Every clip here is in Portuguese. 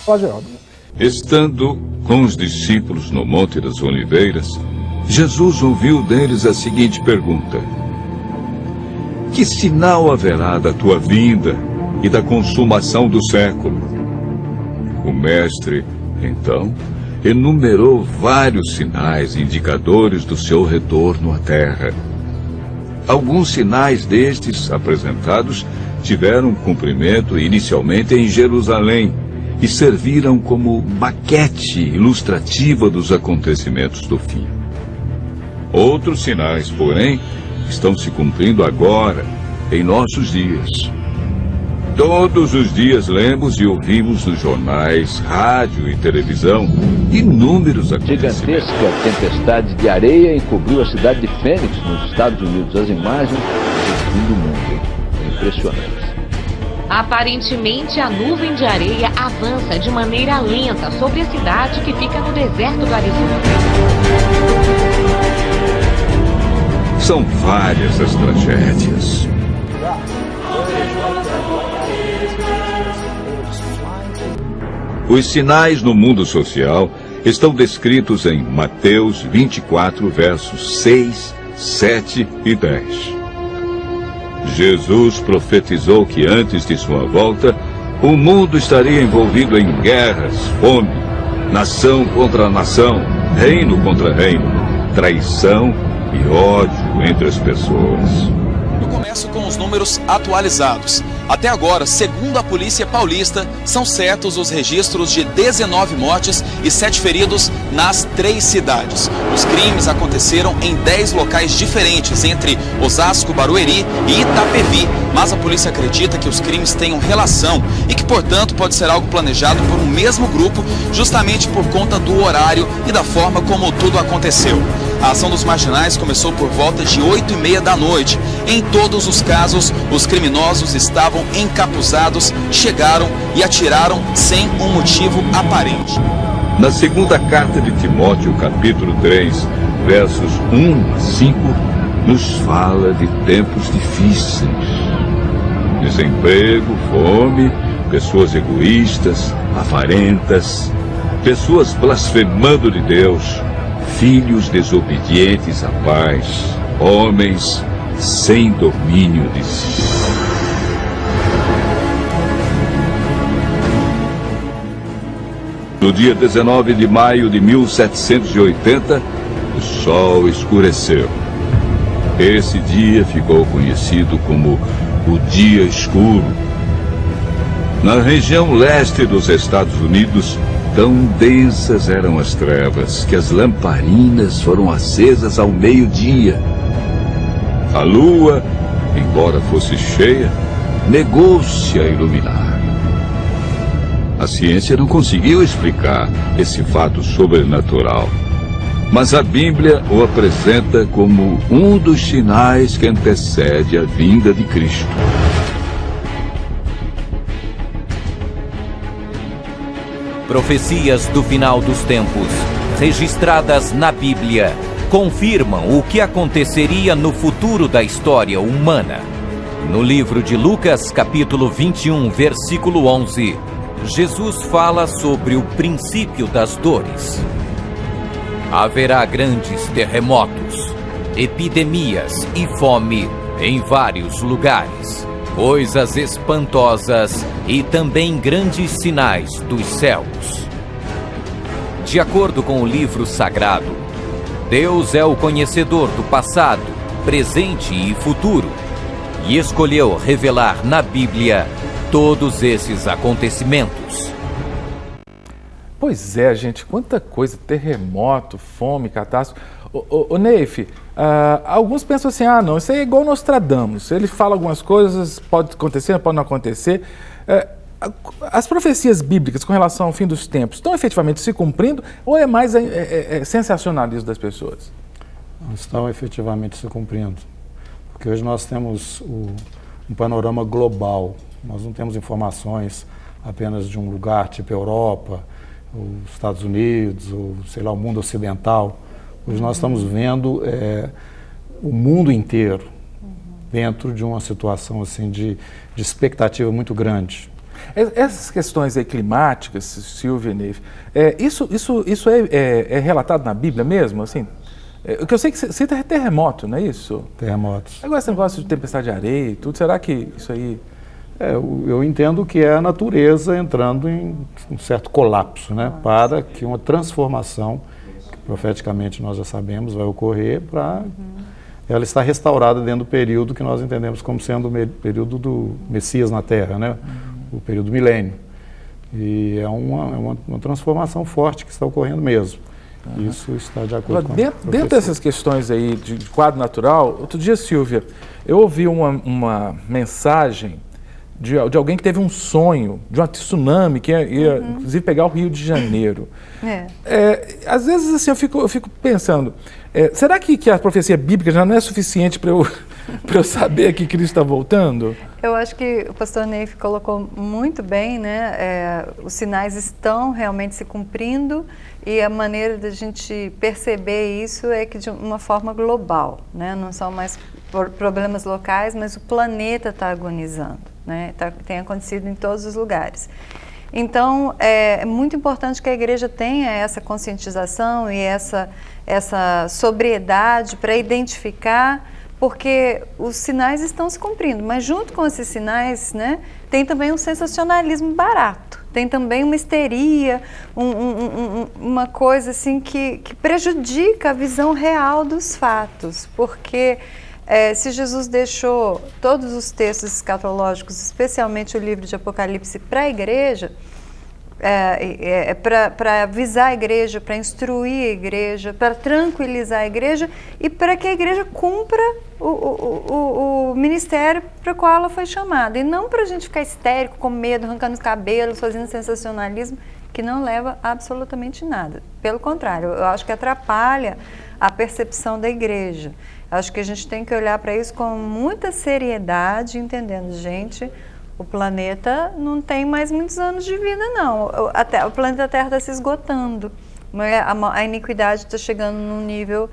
Fala, Geraldo. Estando com os discípulos no Monte das Oliveiras, Jesus ouviu deles a seguinte pergunta: que sinal haverá da tua vinda e da consumação do século? O mestre, então, enumerou vários sinais indicadores do seu retorno à terra. Alguns sinais destes apresentados tiveram cumprimento inicialmente em Jerusalém e serviram como maquete ilustrativa dos acontecimentos do fim. Outros sinais, porém, estão se cumprindo agora, em nossos dias. Todos os dias lemos e ouvimos nos jornais, rádio e televisão inúmeros acontecimentos. Gigantesca tempestade de areia encobriu a cidade de Fênix, nos Estados Unidos. As imagens do fim do mundo. Impressionantes. Aparentemente, a nuvem de areia avança de maneira lenta sobre a cidade que fica no deserto do Arizona. São várias as tragédias. Os sinais no mundo social estão descritos em Mateus 24, versos 6, 7 e 10. Jesus profetizou que antes de sua volta, o mundo estaria envolvido em guerras, fome, nação contra nação, reino contra reino, traição e ódio entre as pessoas. Eu começo com os números atualizados. Até agora, segundo a Polícia Paulista, são certos os registros de 19 mortes e 7 feridos nas 3 cidades. Os crimes aconteceram em 10 locais diferentes, entre Osasco, Barueri e Itapevi. Mas a polícia acredita que os crimes tenham relação e que, portanto, pode ser algo planejado por um mesmo grupo, justamente por conta do horário e da forma como tudo aconteceu. A ação dos marginais começou por volta de 8h30 da noite. Em todos os casos, os criminosos estavam encapuzados, chegaram e atiraram sem um motivo aparente. Na segunda carta de Timóteo, capítulo 3, versos 1 a 5, nos fala de tempos difíceis. Desemprego, fome, pessoas egoístas, avarentas, pessoas blasfemando de Deus, filhos desobedientes à paz, homens sem domínio de si. No dia 19 de maio de 1780, o sol escureceu. Esse dia ficou conhecido como o Dia Escuro. Na região leste dos Estados Unidos, tão densas eram as trevas que as lamparinas foram acesas ao meio-dia. A lua, embora fosse cheia, negou-se a iluminar. A ciência não conseguiu explicar esse fato sobrenatural, mas a Bíblia o apresenta como um dos sinais que antecede a vinda de Cristo. Profecias do final dos tempos, registradas na Bíblia, confirmam o que aconteceria no futuro da história humana. No livro de Lucas, capítulo 21, versículo 11, Jesus fala sobre o princípio das dores. Haverá grandes terremotos, epidemias e fome em vários lugares, coisas espantosas e também grandes sinais dos céus. De acordo com o livro sagrado, Deus é o conhecedor do passado, presente e futuro, e escolheu revelar na Bíblia todos esses acontecimentos. Pois é, gente, quanta coisa, terremoto, fome, catástrofe. Ô Neif, alguns pensam assim, não, isso aí é igual Nostradamus, ele fala algumas coisas, pode acontecer, pode não acontecer. As profecias bíblicas com relação ao fim dos tempos estão efetivamente se cumprindo ou é mais sensacionalismo das pessoas? Estão efetivamente se cumprindo, porque hoje nós temos um panorama global, nós não temos informações apenas de um lugar tipo Europa, os Estados Unidos, ou sei lá, o mundo ocidental. Hoje nós estamos vendo o mundo inteiro dentro de uma situação assim de expectativa muito grande. Essas questões aí climáticas, Silvia e Neif, isso é relatado na Bíblia mesmo, assim? O que eu sei que cita é terremoto, não é isso? Terremotos. Agora esse negócio de tempestade de areia e tudo, será que isso aí... Eu entendo que é a natureza entrando em um certo colapso, né? Para que uma transformação, que profeticamente nós já sabemos, vai ocorrer para... Ela está restaurada dentro do período que nós entendemos como sendo o período do Messias na Terra, né? O período do milênio. E é uma transformação forte que está ocorrendo mesmo. Isso está de acordo com a dentro dessas questões aí de quadro natural, outro dia, Silvia, eu ouvi uma mensagem de alguém que teve um sonho de uma tsunami que ia inclusive pegar o Rio de Janeiro. Às vezes assim, eu fico pensando, será que a profecia bíblica já não é suficiente para eu saber que Cristo está voltando? Eu acho que o pastor Neif colocou muito bem, né? Os sinais estão realmente se cumprindo e a maneira da gente perceber isso é que de uma forma global, né? Não são mais problemas locais, mas o planeta está agonizando, né? Tem acontecido em todos os lugares. Então, é muito importante que a igreja tenha essa conscientização e essa sobriedade para identificar, porque os sinais estão se cumprindo, mas junto com esses sinais, né, tem também um sensacionalismo barato, tem também uma histeria, uma coisa assim que prejudica a visão real dos fatos, porque se Jesus deixou todos os textos escatológicos, especialmente o livro de Apocalipse, para a igreja, para avisar a igreja, para instruir a igreja, para tranquilizar a igreja e para que a igreja cumpra o ministério para o qual ela foi chamada. E não para a gente ficar histérico, com medo, arrancando os cabelos, fazendo sensacionalismo, que não leva a absolutamente nada. Pelo contrário, eu acho que atrapalha a percepção da igreja. Acho que a gente tem que olhar para isso com muita seriedade, entendendo, gente, o planeta não tem mais muitos anos de vida, não. O planeta Terra está se esgotando. A iniquidade está chegando num nível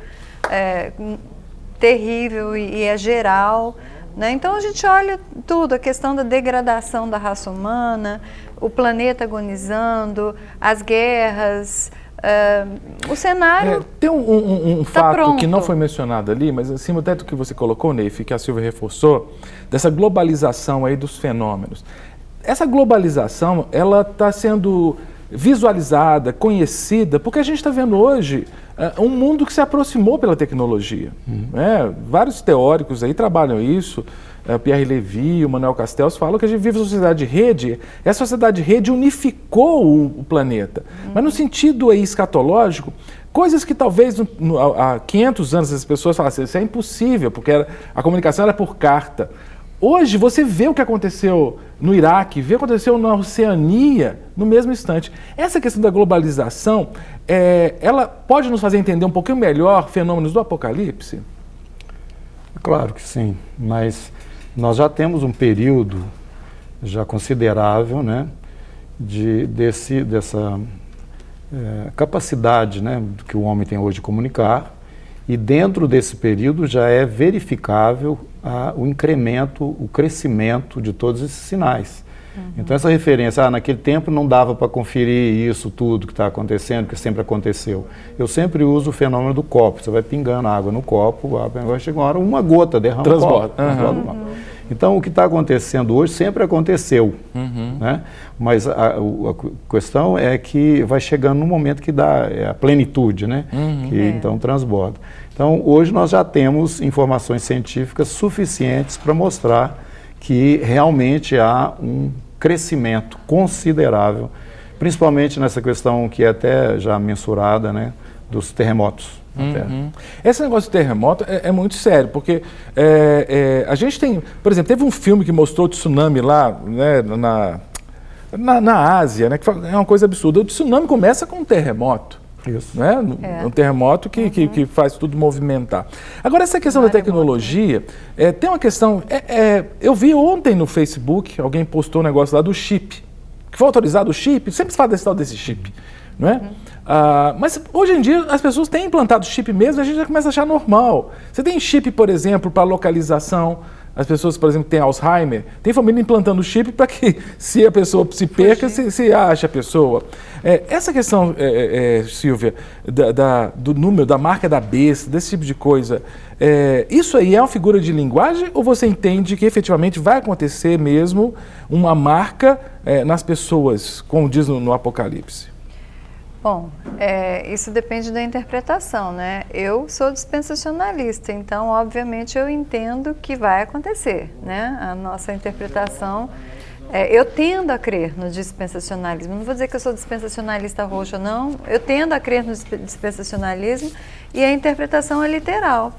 terrível e é geral, né? Então a gente olha tudo, a questão da degradação da raça humana, o planeta agonizando, as guerras... o cenário tem um tá fato pronto. Que não foi mencionado ali, mas acima até do que você colocou, Neif, que a Silvia reforçou, dessa globalização aí dos fenômenos. Essa globalização, ela está sendo visualizada, conhecida, porque a gente está vendo hoje um mundo que se aproximou pela tecnologia. Vários teóricos aí trabalham isso, Pierre Levy, o Manuel Castells falam que a gente vive uma sociedade de rede, e a sociedade de rede unificou o planeta. Mas no sentido aí escatológico, coisas que talvez há 500 anos as pessoas falassem, isso é impossível, porque a comunicação era por carta. Hoje você vê o que aconteceu no Iraque, vê o que aconteceu na Oceania no mesmo instante. Essa questão da globalização, ela pode nos fazer entender um pouquinho melhor fenômenos do Apocalipse? Claro que sim, mas nós já temos um período já considerável, né, dessa capacidade, né, que o homem tem hoje de comunicar, e dentro desse período já é verificável o incremento, o crescimento de todos esses sinais. Então essa referência, naquele tempo não dava para conferir isso tudo que está acontecendo, que sempre aconteceu. Eu sempre uso o fenômeno do copo, você vai pingando água no copo, agora chega uma hora, uma gota derrama no copo. Então o que está acontecendo hoje sempre aconteceu, né? Mas a questão é que vai chegando num momento que dá a plenitude, né? Que então transborda. Então hoje nós já temos informações científicas suficientes para mostrar que realmente há um crescimento considerável, principalmente nessa questão que é até já mensurada, né, dos terremotos na Terra. Esse negócio de terremoto é muito sério, porque a gente tem, por exemplo, teve um filme que mostrou o tsunami lá, né, na Ásia, né, que é uma coisa absurda. O tsunami começa com um terremoto. Isso. Né? Um terremoto que faz tudo movimentar. Agora, essa questão da tecnologia, tem uma questão... eu vi ontem no Facebook, alguém postou um negócio lá do chip, que foi autorizado o chip, sempre se fala desse chip, não é? Mas hoje em dia as pessoas têm implantado chip mesmo, a gente já começa a achar normal. Você tem chip, por exemplo, para localização as pessoas, por exemplo, que têm Alzheimer, tem família implantando chip para que, se a pessoa se perca, se ache a pessoa. Essa questão, Silvia, do número, da marca da besta, desse tipo de coisa, isso aí é uma figura de linguagem ou você entende que efetivamente vai acontecer mesmo uma marca nas pessoas, como diz no Apocalipse? Bom, isso depende da interpretação, né? Eu sou dispensacionalista, então, obviamente, eu entendo que vai acontecer, né? A nossa interpretação, eu tendo a crer no dispensacionalismo. Não vou dizer que eu sou dispensacionalista roxa, não. Eu tendo a crer no dispensacionalismo e a interpretação é literal.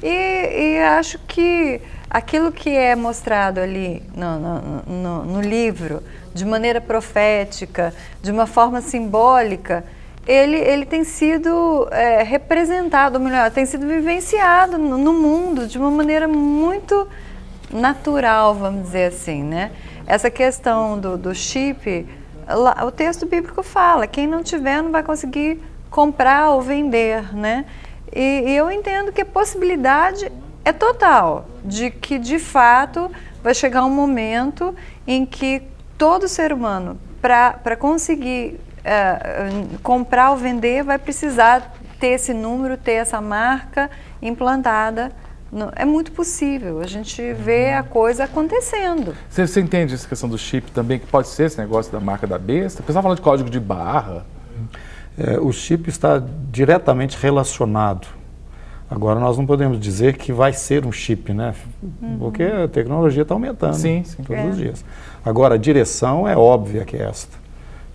E acho que aquilo que é mostrado ali no livro, de maneira profética, de uma forma simbólica, ele tem sido representado, ou melhor, tem sido vivenciado no mundo de uma maneira muito natural, vamos dizer assim, né? Essa questão do chip, o texto bíblico fala, quem não tiver não vai conseguir comprar ou vender, né? E eu entendo que a possibilidade é total de que, de fato, vai chegar um momento em que todo ser humano, para conseguir comprar ou vender, vai precisar ter esse número, ter essa marca implantada. É muito possível, a gente vê a coisa acontecendo. Você entende essa questão do chip também, que pode ser esse negócio da marca da besta? O pessoal fala de código de barra. O chip está diretamente relacionado. Agora, nós não podemos dizer que vai ser um chip, né? Porque a tecnologia está aumentando todos os dias. Agora, a direção é óbvia que é esta.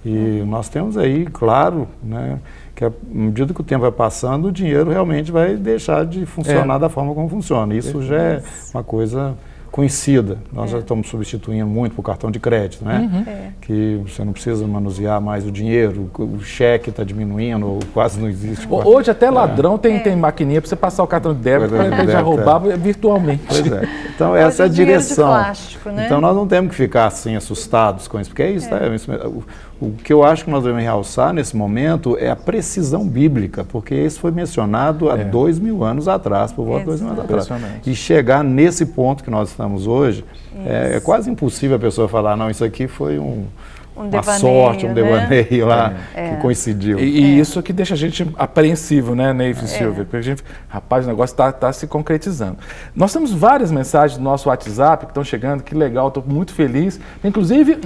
E nós temos aí, claro, né, que à medida que o tempo vai passando, o dinheiro realmente vai deixar de funcionar da forma como funciona. Isso já é uma coisa conhecida. Nós já estamos substituindo muito por cartão de crédito, né? Que você não precisa manusear mais o dinheiro, o cheque está diminuindo, ou quase não existe. Hoje até ladrão tem maquininha para você passar o cartão de débito para ele já roubar virtualmente. Pois é. Então essa é a direção. Plástico, né? Então nós não temos que ficar assim assustados com isso, porque é isso. O que eu acho que nós devemos realçar nesse momento é a precisão bíblica, porque isso foi mencionado há 2000 anos atrás, por volta de 2000 anos atrás. E chegar nesse ponto que nós estamos hoje, é quase impossível a pessoa falar, não, isso aqui foi uma sorte, um devaneio lá, que coincidiu. E isso que deixa a gente apreensivo, né, Neif e Silvia? Porque a gente, rapaz, o negócio está se concretizando. Nós temos várias mensagens no nosso WhatsApp que estão chegando, que legal, estou muito feliz. Inclusive,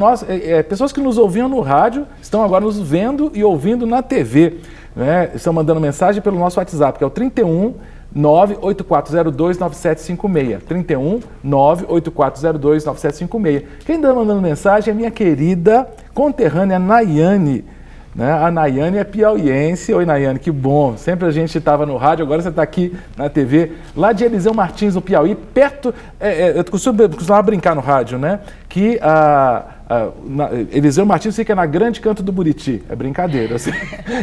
pessoas que nos ouviam no rádio estão agora nos vendo e ouvindo na TV. Né? Estão mandando mensagem pelo nosso WhatsApp, que é o 31 984029756. 31 984029756. Quem está mandando mensagem é minha querida conterrânea Nayane. Né? A Nayane é piauiense. Oi, Nayane, que bom. Sempre a gente estava no rádio, agora você está aqui na TV. Lá de Eliseu Martins, no Piauí, perto... eu costumava brincar no rádio, né? Que Eliseu Martins fica na Grande Canto do Buriti. É brincadeira.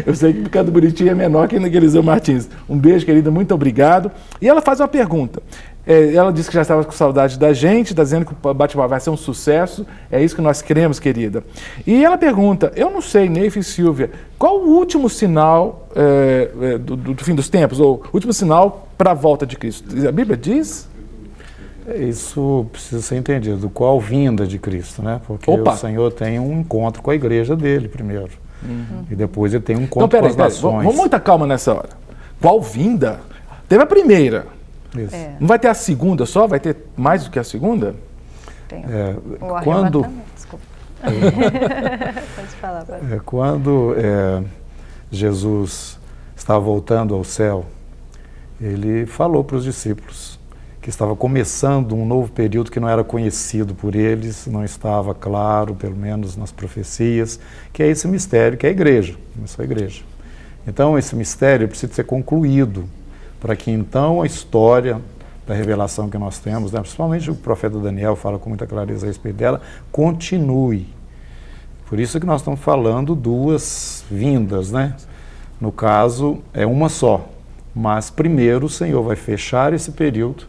Eu sei que o Canto do Buriti é menor que Eliseu Martins. Um beijo, querida, muito obrigado. E ela faz uma pergunta. Ela disse que já estava com saudade da gente, está dizendo que o bate-papo vai ser um sucesso. É isso que nós queremos, querida. E ela pergunta, eu não sei, Neif e Silvia, qual o último sinal do fim dos tempos, ou o último sinal para a volta de Cristo? A Bíblia diz? Isso precisa ser entendido. Qual vinda de Cristo, né? Porque o Senhor tem um encontro com a igreja dele primeiro. E depois ele tem um encontro com as nações. Vamos muita calma nessa hora. Qual vinda? Teve a primeira. Isso. Não vai ter a segunda só? Vai ter mais do que a segunda? Tem. Quando... Desculpa. Pode falar. Quando Jesus estava voltando ao céu, ele falou para os discípulos que estava começando um novo período que não era conhecido por eles, não estava claro, pelo menos nas profecias, que é esse mistério, que é a igreja, começou a igreja. Então, esse mistério precisa ser concluído, para que então a história da revelação que nós temos, né, principalmente o profeta Daniel fala com muita clareza a respeito dela, continue. Por isso que nós estamos falando duas vindas, né? No caso, é uma só, mas primeiro o Senhor vai fechar esse período,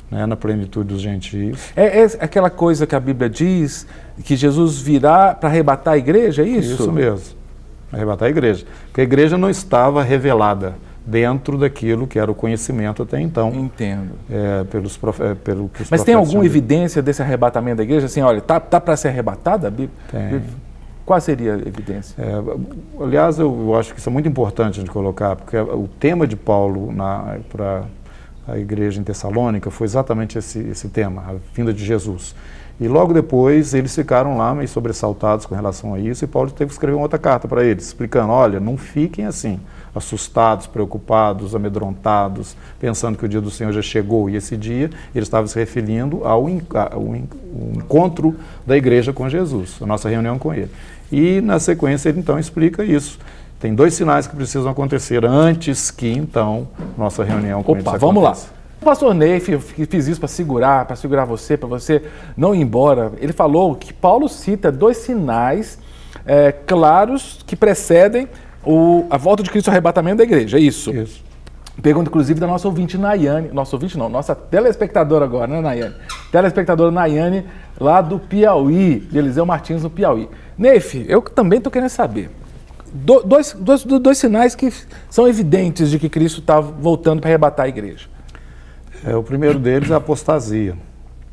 né, na plenitude dos gentios. É aquela coisa que a Bíblia diz, que Jesus virá para arrebatar a igreja, é isso? Isso mesmo, arrebatar a igreja. Porque a igreja não estava revelada, dentro daquilo que era o conhecimento até então. Entendo. Pelo que os Mas tem alguma tinham dito. evidência desse arrebatamento da igreja? Assim, olha, tá para ser arrebatada? Tem. Qual seria a evidência? Aliás, eu acho que isso é muito importante de colocar, porque o tema de Paulo para a igreja em Tessalônica foi exatamente esse tema, a vinda de Jesus. E logo depois eles ficaram lá meio sobressaltados com relação a isso, e Paulo teve que escrever uma outra carta para eles, explicando, olha, não fiquem assim, assustados, preocupados, amedrontados, pensando que o dia do Senhor já chegou. E esse dia ele estava se referindo ao encontro da igreja com Jesus, a nossa reunião com ele. E na sequência ele então explica isso. Tem 2 sinais que precisam acontecer antes que então nossa reunião com eles aconteça. Vamos lá. O pastor Ney fiz isso para segurar você, para você não ir embora. Ele falou que Paulo cita 2 sinais claros que precedem a volta de Cristo, o arrebatamento da igreja. É isso. Isso. Pergunta, inclusive, da nossa ouvinte Nayane. Nossa ouvinte não, nossa telespectadora agora, né, Nayane? Telespectadora Nayane, lá do Piauí, de Eliseu Martins, no Piauí. Neif, eu também estou querendo saber. Dois sinais que são evidentes de que Cristo está voltando para arrebatar a igreja. O primeiro deles é a apostasia.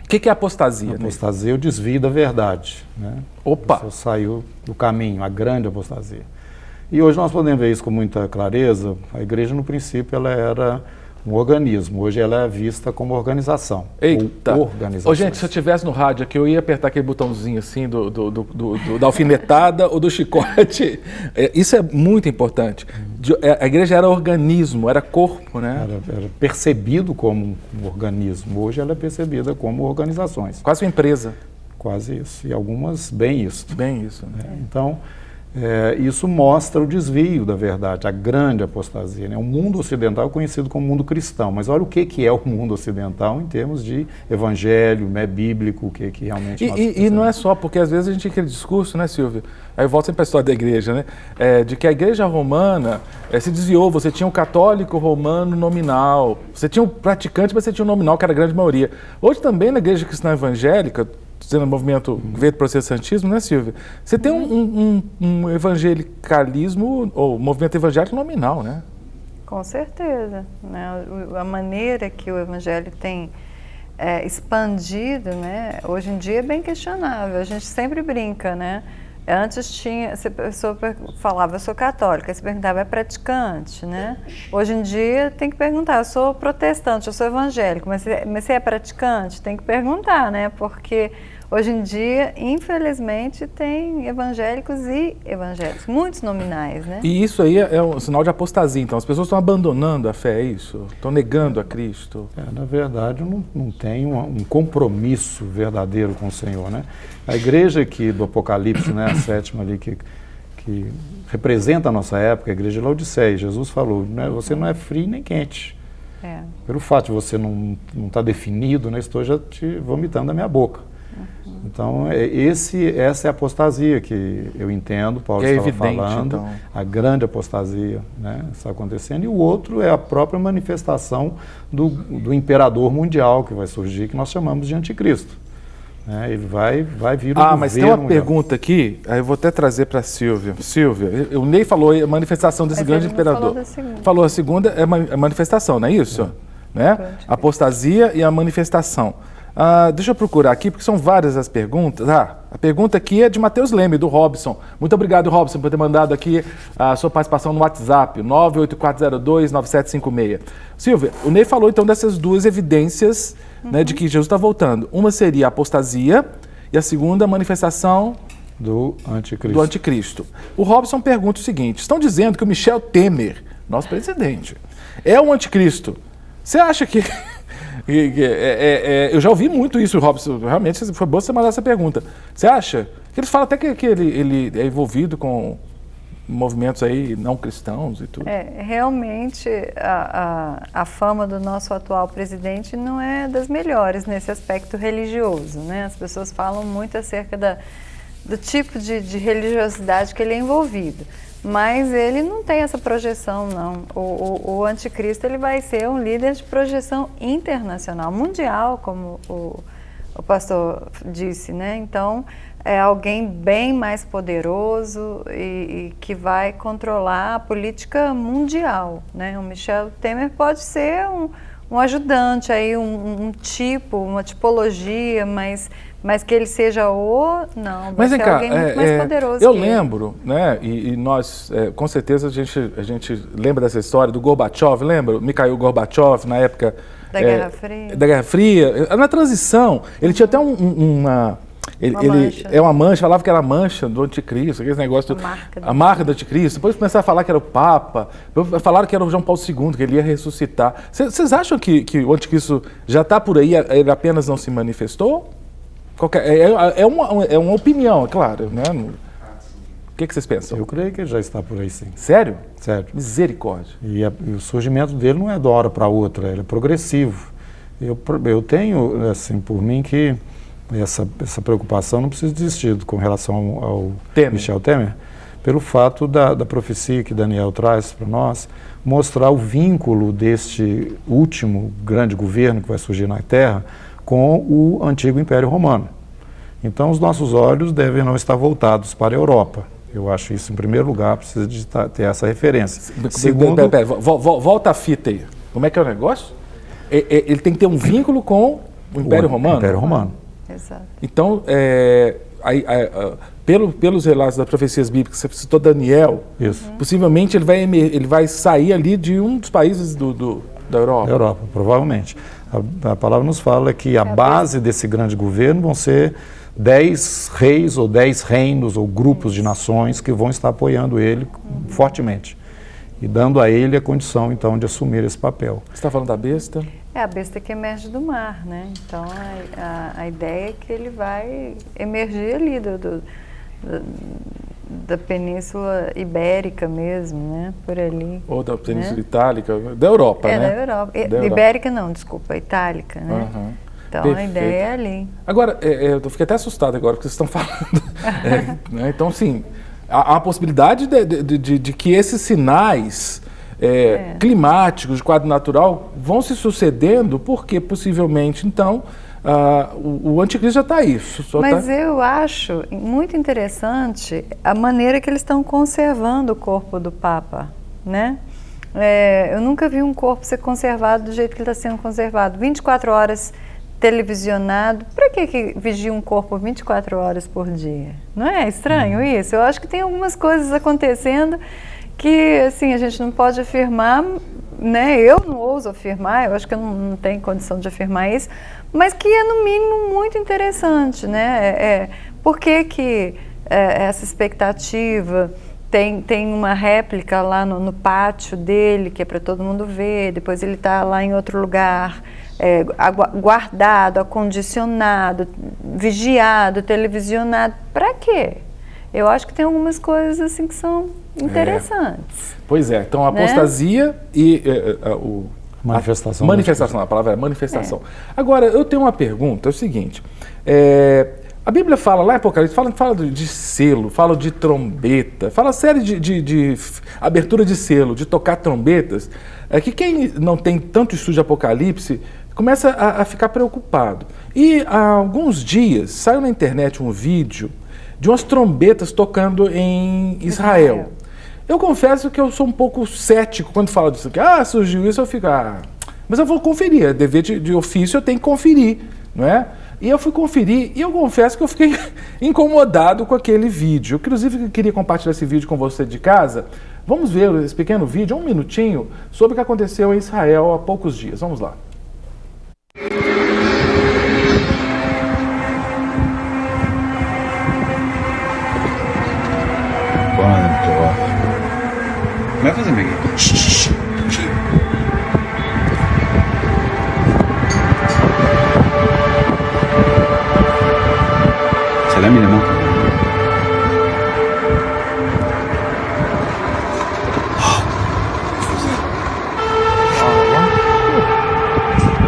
O que é apostasia? A apostasia é o desvio da verdade. Né? Opa! A pessoa saiu do caminho, a grande apostasia. E hoje nós podemos ver isso com muita clareza. A igreja, no princípio, ela era um organismo. Hoje ela é vista como organização. Eita! Organização. Gente, se eu estivesse no rádio aqui, eu ia apertar aquele botãozinho assim da alfinetada ou do chicote. Isso é muito importante. A igreja era organismo, era corpo, né? Era percebido como um organismo. Hoje ela é percebida como organizações. Quase uma empresa. Quase isso. E algumas bem isso. Bem isso. Né? Então, isso mostra o desvio da verdade, a grande apostasia. Né? O mundo ocidental é conhecido como mundo cristão, mas olha o que é o mundo ocidental em termos de evangelho, né, bíblico, o que realmente nós e não é só, porque às vezes a gente tem aquele discurso, né, Silvio? Aí eu volto sempre para a história da igreja, né? De que a igreja romana se desviou, você tinha um católico romano nominal, você tinha um praticante, mas você tinha um nominal, que era a grande maioria. Hoje também na igreja cristã evangélica, dizendo o movimento veio do protestantismo, né, Silvia? Você tem um evangelicalismo, ou movimento evangélico nominal, né? Com certeza. Né? A maneira que o evangelho tem expandido, né, hoje em dia é bem questionável. A gente sempre brinca, né? Antes tinha, a pessoa falava, eu sou católica, aí você perguntava, é praticante, né? Hoje em dia tem que perguntar, eu sou protestante, eu sou evangélico, mas você é praticante? Tem que perguntar, né? Porque hoje em dia, infelizmente, tem evangélicos e evangélicos, muitos nominais, né? E isso aí é um sinal de apostasia, então as pessoas estão abandonando a fé, é isso? Estão negando a Cristo? Na verdade, não tem um compromisso verdadeiro com o Senhor, né? A igreja aqui do Apocalipse, né, a 7ª ali, que representa a nossa época, a igreja de Laodiceia, Jesus falou, né, você não é frio nem quente. Pelo fato de você não estar definido, né, estou já te vomitando da minha boca. Então, essa é a apostasia que eu entendo, Paulo estava falando, então. A grande apostasia, né, está acontecendo, e o outro é a própria manifestação do imperador mundial que vai surgir, que nós chamamos de anticristo. Ele vai vir o governo mas tem uma mundial. pergunta aqui, aí eu vou até trazer para a Silvia. Silvia, o Ney falou a manifestação desse grande imperador. Falou a segunda é a manifestação, não é isso? Né? A apostasia e a manifestação. Deixa eu procurar aqui, porque são várias as perguntas. A pergunta aqui é de Matheus Leme, do Robson. Muito obrigado, Robson, por ter mandado aqui a sua participação no WhatsApp, 98402-9756. Silvia, o Ney falou então dessas 2 evidências, né, de que Jesus está voltando. Uma seria a apostasia e a segunda a manifestação do anticristo. O Robson pergunta o seguinte, estão dizendo que o Michel Temer, nosso presidente, é o anticristo. Você acha que... eu já ouvi muito isso, Robson. Realmente foi bom você mandar essa pergunta. Você acha? Que eles falam até que ele é envolvido com movimentos aí não cristãos e tudo. Realmente a fama do nosso atual presidente não é das melhores nesse aspecto religioso, né? As pessoas falam muito acerca do tipo de religiosidade que ele é envolvido. Mas ele não tem essa projeção, não. O anticristo ele vai ser um líder de projeção internacional, mundial, como o pastor disse, né? Então, é alguém bem mais poderoso e que vai controlar a política mundial, né? O Michel Temer pode ser um ajudante, aí, um tipo, uma tipologia, mas que ele seja não, mas vai ser alguém muito mais poderoso eu que lembro, né, e nós, com certeza, a gente lembra dessa história do Gorbachev, lembra? Mikhail Gorbachev, na época... Da Guerra Fria. Da Guerra Fria. Na transição, ele tinha até uma mancha. É uma mancha, falava que era a mancha do anticristo, aquele negócio, a marca do anticristo. Depois começaram a falar que era o Papa, falaram que era o João Paulo II, que ele ia ressuscitar. Vocês acham que o anticristo já está por aí, ele apenas não se manifestou? É uma opinião, é claro, né? O que vocês pensam? Eu creio que ele já está por aí, sim. Sério? Sério. Misericórdia. E o surgimento dele não é de uma hora para outra, ele é progressivo. Eu tenho, assim, por mim que essa preocupação não precisa existir com relação ao Michel Temer, pelo fato da profecia que Daniel traz para nós, mostrar o vínculo deste último grande governo que vai surgir na Terra com o antigo Império Romano. Então, os nossos olhos devem não estar voltados para a Europa. Eu acho isso, em primeiro lugar, precisa de ter essa referência. Segundo, volta a fita aí. Como é que é o negócio? Ele tem que ter um vínculo com o Império Romano? Império Romano. Exato. Então, pelos relatos das profecias bíblicas, você citou Daniel, possivelmente ele vai sair ali de um dos países da Europa. Da Europa, provavelmente. A palavra nos fala que a base desse grande governo vão ser 10 reis ou 10 reinos ou grupos de nações que vão estar apoiando ele fortemente e dando a ele a condição, então, de assumir esse papel. Você está falando da besta? É a besta que emerge do mar, né? Então, a ideia é que ele vai emergir ali da Península Ibérica mesmo, né? Por ali. Ou da Península Itálica, da Europa, né? Da Europa. Ibérica não, desculpa, Itálica, né? Uhum. Então, perfeito. A ideia é ali. Agora, eu fiquei até assustado agora, porque vocês estão falando. Né? Então, sim, há a possibilidade de que esses sinais climáticos, de quadro natural, vão se sucedendo, porque possivelmente, então, o anticristo já está aí. Mas eu acho muito interessante a maneira que eles estão conservando o corpo do Papa, né? Eu nunca vi um corpo ser conservado do jeito que ele está sendo conservado. 24 horas televisionado. Para que vigia um corpo 24 horas por dia? Não é estranho isso? Eu acho que tem algumas coisas acontecendo que, assim, a gente não pode afirmar, né? Eu não ouso afirmar, eu acho que eu não tenho condição de afirmar isso, mas que é, no mínimo, muito interessante, né? Por que essa expectativa tem uma réplica lá no pátio dele, que é para todo mundo ver, depois ele está lá em outro lugar, guardado, acondicionado, vigiado, televisionado. Para quê? Eu acho que tem algumas coisas assim que são interessantes. Pois é, então a apostasia e manifestação. Manifestação, a palavra é manifestação. Agora, eu tenho uma pergunta, é o seguinte, a Bíblia fala lá em Apocalipse, fala de selo, fala de trombeta, fala série de abertura de selo, de tocar trombetas, que quem não tem tanto estudo de Apocalipse começa a ficar preocupado. E há alguns dias saiu na internet um vídeo de umas trombetas tocando em Israel. Eu confesso que eu sou um pouco cético quando falo disso aqui. Surgiu isso, eu fico, mas eu vou conferir, é dever de ofício, eu tenho que conferir, não é? E eu fui conferir e eu confesso que eu fiquei incomodado com aquele vídeo. Eu, inclusive, eu queria compartilhar esse vídeo com você de casa. Vamos ver esse pequeno vídeo, um minutinho, sobre o que aconteceu em Israel há poucos dias. Vamos lá. מה איפה זה מגיע? סלם מלמטה.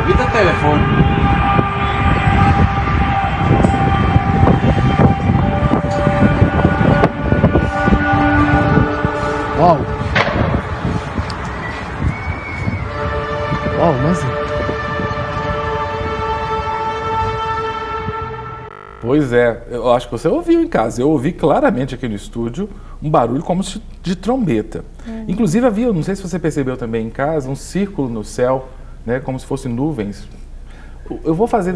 תביא את הטלפון. וואו. וואו, מה זה? Pois é, eu acho que você ouviu em casa. Eu ouvi claramente aqui no estúdio um barulho como de trombeta. Inclusive havia, não sei se você percebeu também em casa, um círculo no céu, né, como se fossem nuvens. Eu vou fazer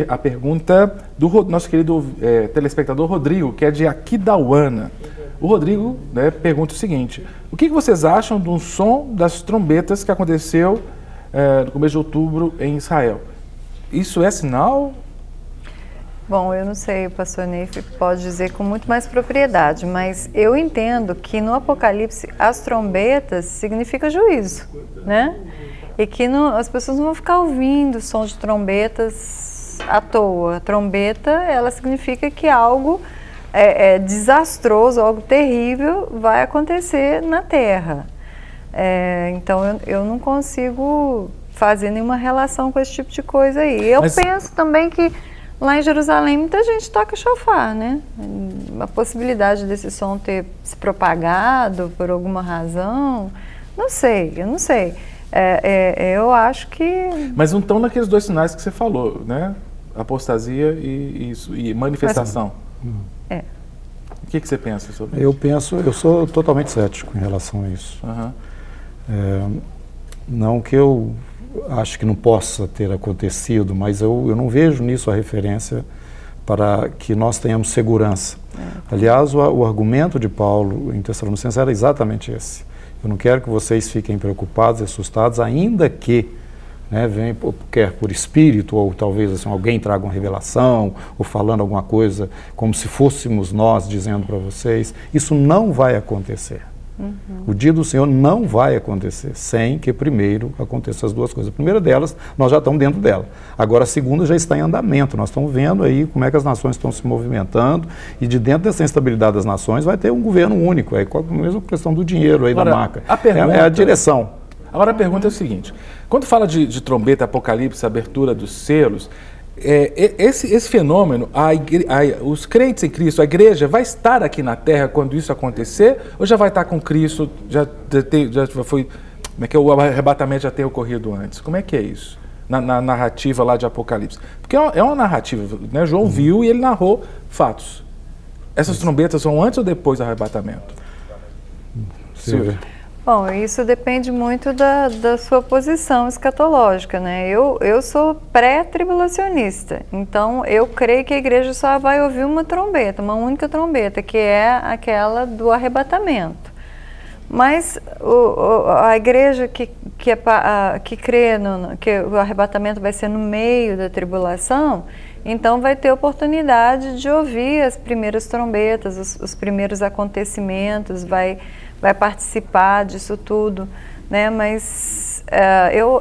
a pergunta do nosso querido telespectador Rodrigo, que é de Aquidauana. O Rodrigo, né, pergunta o seguinte: o que vocês acham do som das trombetas que aconteceu no começo de outubro em Israel? Isso é sinal? Bom, eu não sei, o pastor Neif pode dizer com muito mais propriedade, mas eu entendo que no Apocalipse as trombetas significam juízo, né? E que as pessoas não vão ficar ouvindo som de trombetas à toa. A trombeta, ela significa que algo desastroso, algo terrível vai acontecer na Terra. Então eu não consigo fazer nenhuma relação com esse tipo de coisa aí. Eu penso também que lá em Jerusalém muita gente toca shofar, né? A possibilidade desse som ter se propagado por alguma razão, eu não sei. Eu acho que... Mas não estão naqueles dois sinais que você falou, né? Apostasia e manifestação. O que você pensa sobre isso? Eu sou totalmente cético em relação a isso. Não que eu acho que não possa ter acontecido, mas eu não vejo nisso a referência para que nós tenhamos segurança. Aliás, o argumento de Paulo em Tessalonicenses era exatamente esse. Eu não quero que vocês fiquem preocupados e assustados, ainda que venha, quer por espírito, ou talvez assim, alguém traga uma revelação, ou falando alguma coisa, como se fôssemos nós dizendo para vocês. Isso não vai acontecer. O dia do Senhor não vai acontecer sem que primeiro aconteçam as duas coisas. A primeira delas, nós já estamos dentro dela. Agora a segunda já está em andamento. Nós estamos vendo aí como é que as nações estão se movimentando, e de dentro dessa instabilidade das nações vai ter um governo único. Com a mesma questão do dinheiro aí da marca. É a direção. Agora a pergunta é o seguinte: quando fala de trombeta, apocalipse, abertura dos selos, esse fenômeno, os crentes em Cristo, a igreja, vai estar aqui na Terra quando isso acontecer, ou já vai estar com Cristo, já foi, como é que o arrebatamento já tem ocorrido antes? Como é que é isso, na narrativa lá de Apocalipse? Porque é uma narrativa, né? João viu e ele narrou fatos. Essas trombetas são antes ou depois do arrebatamento? Silvia. Bom, isso depende muito da sua posição escatológica, né? Eu sou pré-tribulacionista, então eu creio que a igreja só vai ouvir uma trombeta, uma única trombeta, que é aquela do arrebatamento. Mas a igreja que crê que o arrebatamento vai ser no meio da tribulação, então vai ter oportunidade de ouvir as primeiras trombetas, os primeiros acontecimentos, vai participar disso tudo, né? Mas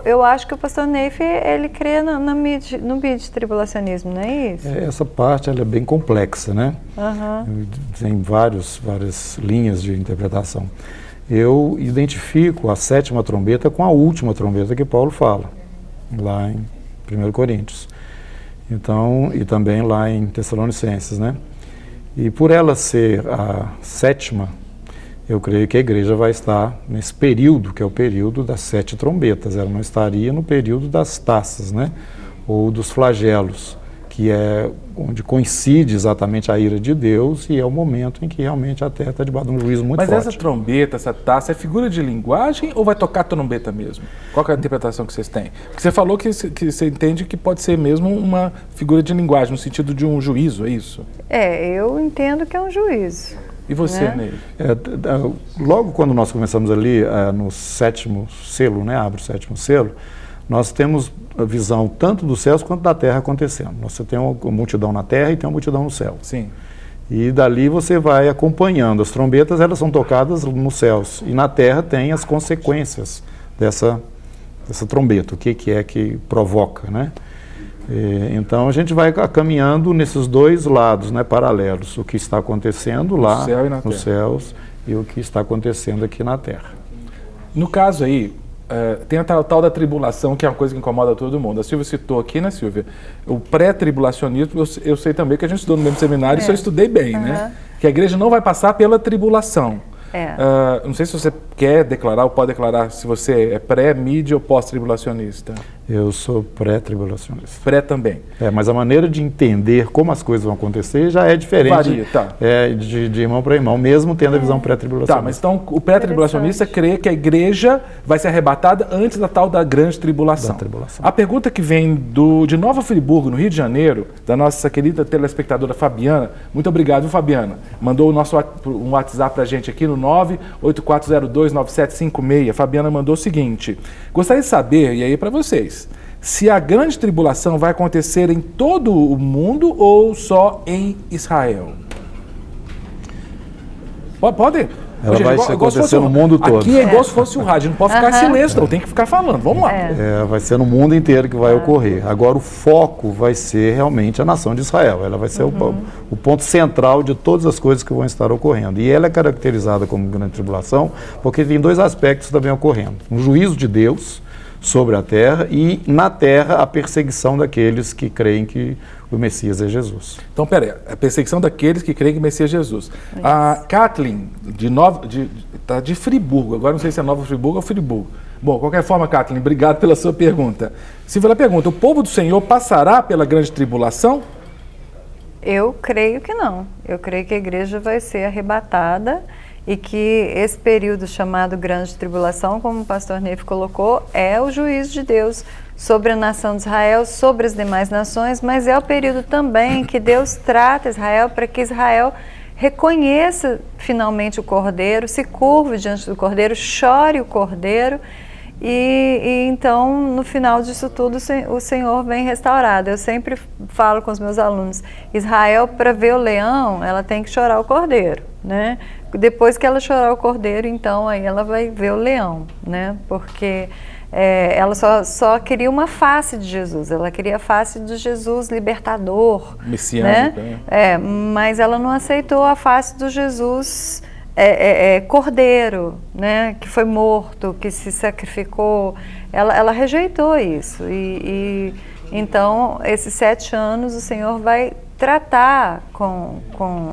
eu acho que o pastor Neif, ele crê no mid-tribulacionismo, não é isso? Essa parte ela é bem complexa, né? Tem várias linhas de interpretação. Eu identifico a 7ª trombeta com a última trombeta que Paulo fala, lá em 1 Coríntios. Então, e também lá em Tessalonicenses, né? E por ela ser a 7ª, eu creio que a igreja vai estar nesse período, que é o período das 7 trombetas. Ela não estaria no período das taças, né? Ou dos flagelos, que é onde coincide exatamente a ira de Deus, e é o momento em que realmente a terra está debaixo de um juízo muito forte. Mas essa trombeta, essa taça, é figura de linguagem ou vai tocar trombeta mesmo? Qual é a interpretação que vocês têm? Porque você falou que você entende que pode ser mesmo uma figura de linguagem, no sentido de um juízo, é isso? Eu entendo que é um juízo. E você, Ney? Logo quando nós começamos ali, no 7º selo, né, abre o 7º selo, nós temos a visão tanto dos céus quanto da terra acontecendo. Você tem uma multidão na terra e tem uma multidão no céu. Sim. E dali você vai acompanhando. As trombetas, elas são tocadas nos céus. E na terra tem as consequências dessa trombeta, o que é que provoca, né? Então a gente vai caminhando nesses dois lados, né, paralelos, o que está acontecendo lá nos céus e o que está acontecendo aqui na terra. No caso aí, tem a tal da tribulação, que é uma coisa que incomoda todo mundo. A Silvia citou aqui, né, Silvia? O pré-tribulacionismo, eu sei também que a gente estudou no mesmo seminário, isso eu estudei bem, né? Que a igreja não vai passar pela tribulação. Não sei se você quer declarar ou pode declarar se você é pré, mid ou pós-tribulacionista. Eu sou pré-tribulacionista. Pré também. Mas a maneira de entender como as coisas vão acontecer já é diferente. Varia, tá. De irmão para irmão, mesmo tendo a visão pré-tribulacionista. Tá, mas então o pré-tribulacionista crê que a igreja vai ser arrebatada antes da tal da grande tribulação. A pergunta que vem de Nova Friburgo, no Rio de Janeiro, da nossa querida telespectadora Fabiana. Muito obrigado, Fabiana. Mandou um WhatsApp pra gente aqui no 984029756. Fabiana mandou o seguinte: gostaria de saber, e aí para vocês, se a grande tribulação vai acontecer em todo o mundo ou só em Israel? Pode? Ela vai acontecer no mundo todo. Aqui é igual se fosse o rádio, não pode ficar em silêncio, não, tem que ficar falando. Vamos lá. Vai ser no mundo inteiro que vai ocorrer. Agora, o foco vai ser realmente a nação de Israel. Ela vai ser o ponto central de todas as coisas que vão estar ocorrendo. E ela é caracterizada como grande tribulação porque tem dois aspectos também ocorrendo. Um juízo de Deus sobre a terra e, na terra, a perseguição daqueles que creem que o Messias é Jesus. Então, peraí, a perseguição daqueles que creem que o Messias é Jesus. A Kathleen, de Friburgo, agora não sei se é Nova Friburgo ou Friburgo. Bom, de qualquer forma, Kathleen, obrigado pela sua pergunta. Silvia pergunta: o povo do Senhor passará pela grande tribulação? Eu creio que não. Eu creio que a igreja vai ser arrebatada e que esse período chamado grande tribulação, como o pastor Neif colocou, é o juízo de Deus sobre a nação de Israel, sobre as demais nações, mas é o período também que Deus trata Israel para que Israel reconheça finalmente o Cordeiro, se curve diante do Cordeiro, chore o Cordeiro, e então, no final disso tudo, o Senhor vem restaurado. Eu sempre falo com os meus alunos, Israel, para ver o leão, ela tem que chorar o Cordeiro, né? Depois que ela chorar o Cordeiro, então, aí ela vai ver o leão, né? Porque ela só queria uma face de Jesus, ela queria a face de Jesus libertador, messiânico, né? Mas ela não aceitou a face do Jesus Cordeiro, né? Que foi morto, que se sacrificou. Ela rejeitou isso e então esses 7 anos o Senhor vai tratar com...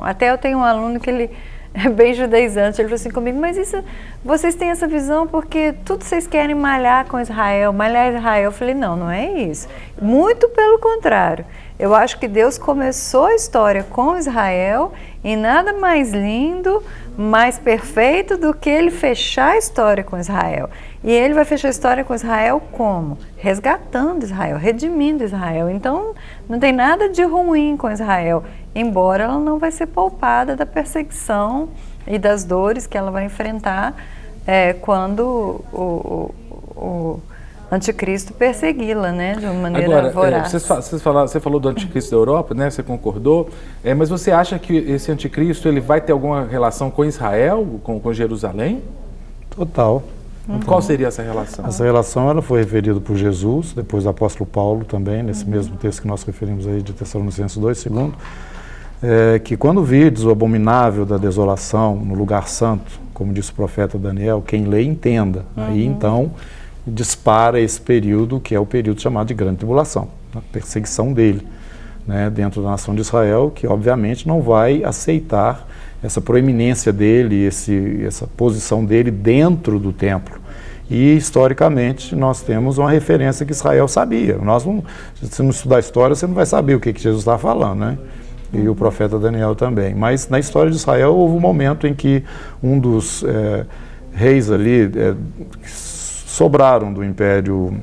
Até eu tenho um aluno que ele é bem judaizante, ele falou assim comigo: mas isso, vocês têm essa visão porque tudo vocês querem malhar com Israel, malhar Israel. Eu falei: não é isso, muito pelo contrário. Eu acho que Deus começou a história com Israel e nada mais lindo, mais perfeito do que ele fechar a história com Israel. E ele vai fechar a história com Israel como? Resgatando Israel, redimindo Israel. Então, não tem nada de ruim com Israel, embora ela não vai ser poupada da perseguição e das dores que ela vai enfrentar quando o anticristo persegui-la, né, de uma maneira voraz. Você falou do anticristo da Europa, né, você concordou, mas você acha que esse anticristo ele vai ter alguma relação com Israel, com Jerusalém? Total. Qual seria essa relação? Essa relação ela foi referida por Jesus, depois do apóstolo Paulo também, nesse mesmo texto que nós referimos aí de Tessalonicenses 2, segundo, que quando virdes o abominável da desolação no lugar santo, como disse o profeta Daniel, quem lê entenda. Aí então dispara esse período que é o período chamado de grande tribulação, a perseguição dele, né, dentro da nação de Israel, que obviamente não vai aceitar essa proeminência dele, essa posição dele dentro do templo. E historicamente nós temos uma referência que Israel sabia. Se não estudar a história, você não vai saber o que Jesus está falando, né? E o profeta Daniel também. Mas na história de Israel houve um momento em que um dos reis ali sobraram do Império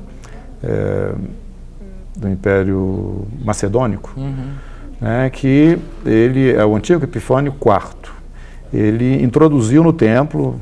Macedônico, né, que ele é o Antíoco Epifânio IV. Ele introduziu no templo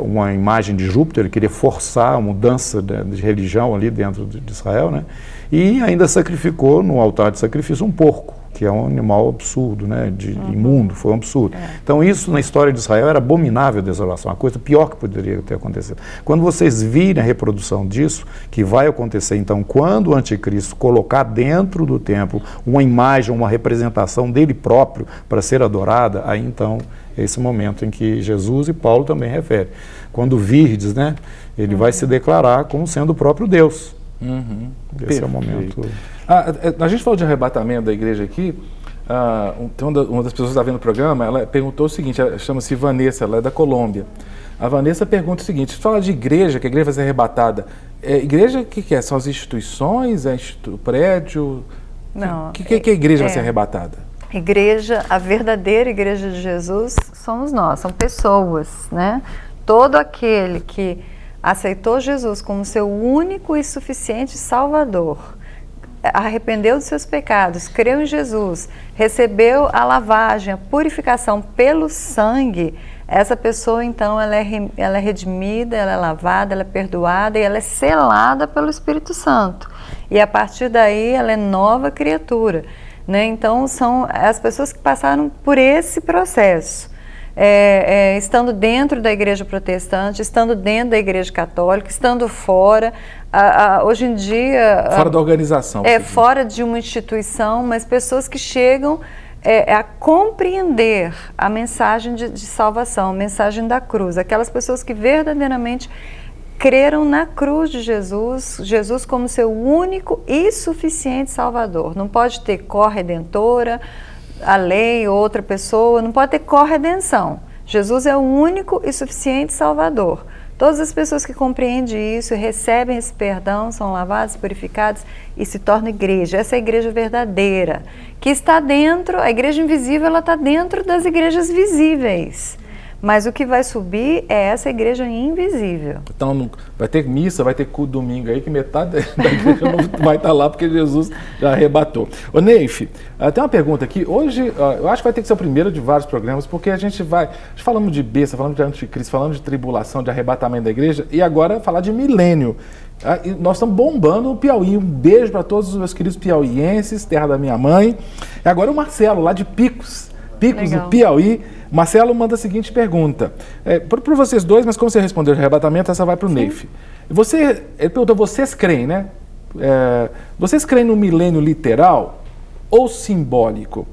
uma imagem de Júpiter, ele queria forçar a mudança de religião ali dentro de Israel, né, e ainda sacrificou no altar de sacrifício um porco, que é um animal absurdo, né, imundo, foi um absurdo. Então isso na história de Israel era abominável a desolação, a coisa pior que poderia ter acontecido. Quando vocês virem a reprodução disso, que vai acontecer então quando o anticristo colocar dentro do templo uma imagem, uma representação dele próprio para ser adorada, aí então é esse momento em que Jesus e Paulo também referem. Quando virdes, né, ele vai se declarar como sendo o próprio Deus. Esse é o momento. A gente falou de arrebatamento da igreja aqui, tem uma das pessoas que está vendo o programa, ela perguntou o seguinte, ela chama-se Vanessa, ela é da Colômbia. A Vanessa pergunta o seguinte, fala de igreja, que a igreja vai ser arrebatada. Igreja, o que é? São as instituições, o prédio? Não. O que a igreja vai ser arrebatada? Igreja, a verdadeira igreja de Jesus somos nós, são pessoas, né? Todo aquele que aceitou Jesus como seu único e suficiente Salvador, arrependeu dos seus pecados, creu em Jesus, recebeu a lavagem, a purificação pelo sangue, essa pessoa então ela é redimida, ela é lavada, ela é perdoada e ela é selada pelo Espírito Santo. E a partir daí ela é nova criatura, né? Então são as pessoas que passaram por esse processo. Estando dentro da igreja protestante, estando dentro da igreja católica, estando fora, hoje em dia... Fora da organização. Fora de uma instituição, mas pessoas que chegam a compreender a mensagem de salvação, a mensagem da cruz, aquelas pessoas que verdadeiramente creram na cruz de Jesus, Jesus como seu único e suficiente Salvador. Não pode ter corredentora, a lei, outra pessoa, não pode ter corredenção. Jesus é o único e suficiente Salvador. Todas as pessoas que compreendem isso, recebem esse perdão, são lavadas, purificadas e se tornam igreja. Essa é a igreja verdadeira, que está dentro, a igreja invisível, ela está dentro das igrejas visíveis. Mas o que vai subir é essa igreja invisível. Então vai ter missa, vai ter culto domingo aí, que metade da igreja não vai estar lá porque Jesus já arrebatou. Ô Neif, tem uma pergunta aqui. Hoje, eu acho que vai ter que ser o primeiro de vários programas, porque a gente falamos de besta, falamos de anticristo, falamos de tribulação, de arrebatamento da igreja, e agora falar de milênio. Nós estamos bombando o Piauí. Um beijo para todos os meus queridos piauienses, terra da minha mãe. E agora o Marcelo, lá de Picos do Piauí. Marcelo manda a seguinte pergunta, para vocês dois, mas como você respondeu de arrebatamento, essa vai para o Neif. Ele perguntou, vocês creem, né? Vocês creem no milênio literal ou simbólico?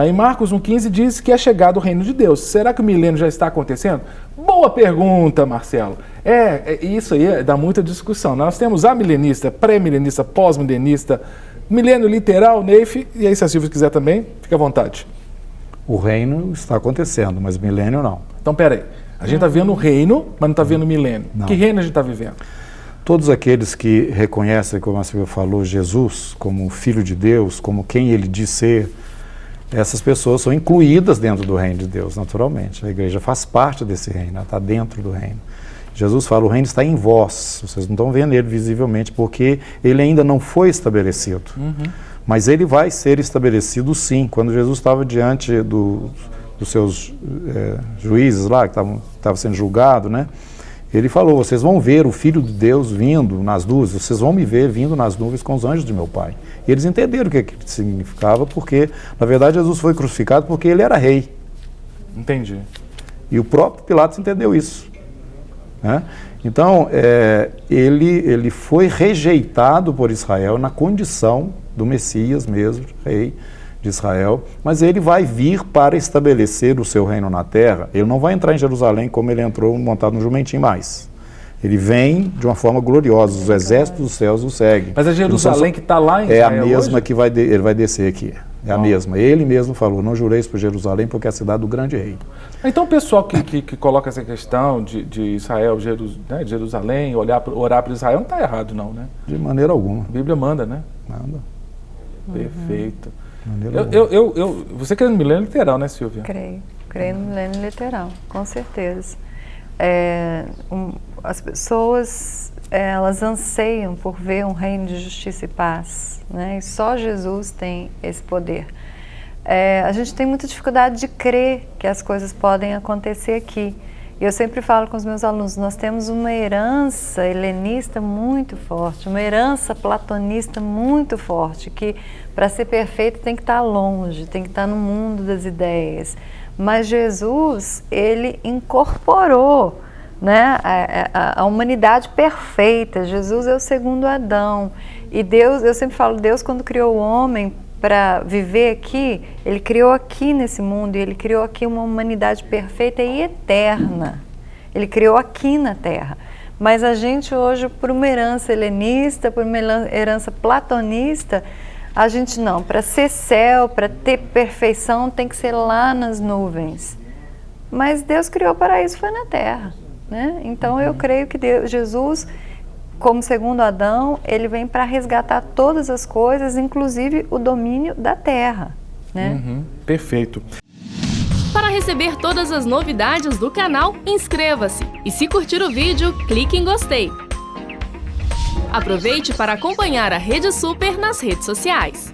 Em Marcos 1,15 diz que é chegado o reino de Deus. Será que o milênio já está acontecendo? Boa pergunta, Marcelo. Isso aí dá muita discussão. Nós temos amilenista, pré-milenista, pós-milenista, milênio literal, Neif, e aí se a Silvia quiser também, fica à vontade. O reino está acontecendo, mas milênio não. Então, peraí. A gente está vendo o reino, mas não está vendo o milênio. Não. Que reino a gente está vivendo? Todos aqueles que reconhecem, como a Silvia falou, Jesus como Filho de Deus, como quem ele diz ser, essas pessoas são incluídas dentro do reino de Deus, naturalmente. A igreja faz parte desse reino, ela está dentro do reino. Jesus fala, o reino está em vós. Vocês não estão vendo ele visivelmente, porque ele ainda não foi estabelecido. Mas ele vai ser estabelecido sim. Quando Jesus estava diante dos seus juízes lá, que estava sendo julgado, né? Ele falou, vocês vão ver o Filho de Deus vindo nas nuvens, vocês vão me ver vindo nas nuvens com os anjos de meu Pai. E eles entenderam o que significava, porque, na verdade, Jesus foi crucificado porque ele era rei. Entendi. E o próprio Pilatos entendeu isso, né? Então, ele foi rejeitado por Israel na condição do Messias mesmo, rei de Israel, mas ele vai vir para estabelecer o seu reino na terra. Ele não vai entrar em Jerusalém como ele entrou montado no jumentinho mais. Ele vem de uma forma gloriosa, os exércitos dos céus o seguem. Mas a Jerusalém que está lá em Israel é a mesma hoje? Que ele vai descer aqui. É a mesma. Ele mesmo falou, não jureis por Jerusalém porque é a cidade do grande rei. Então o pessoal que coloca essa questão de Israel, Jerusalém, orar para Israel, não está errado não, né? De maneira alguma. A Bíblia manda, né? Manda. Perfeito. Você crê no milênio literal, né, Silvia? Creio no milênio literal, com certeza. As pessoas, elas anseiam por ver um reino de justiça e paz, né? E só Jesus tem esse poder. A gente tem muita dificuldade de crer que as coisas podem acontecer aqui. E eu sempre falo com os meus alunos, nós temos uma herança helenista muito forte, uma herança platonista muito forte, que para ser perfeito tem que estar longe, tem que estar no mundo das ideias. Mas Jesus, ele incorporou, né, a humanidade perfeita. Jesus é o segundo Adão. E Deus, eu sempre falo, Deus quando criou o homem para viver aqui, ele criou aqui nesse mundo, e ele criou aqui uma humanidade perfeita e eterna. Ele criou aqui na Terra. Mas a gente hoje, por uma herança helenista, por uma herança platonista, A gente não, para ser céu, para ter perfeição, tem que ser lá nas nuvens. Mas Deus criou o paraíso, foi na terra, né? Então eu creio que Jesus, como segundo Adão, ele vem para resgatar todas as coisas, inclusive o domínio da terra, né? Perfeito. Para receber todas as novidades do canal, inscreva-se. E se curtir o vídeo, clique em gostei. Aproveite para acompanhar a Rede Super nas redes sociais.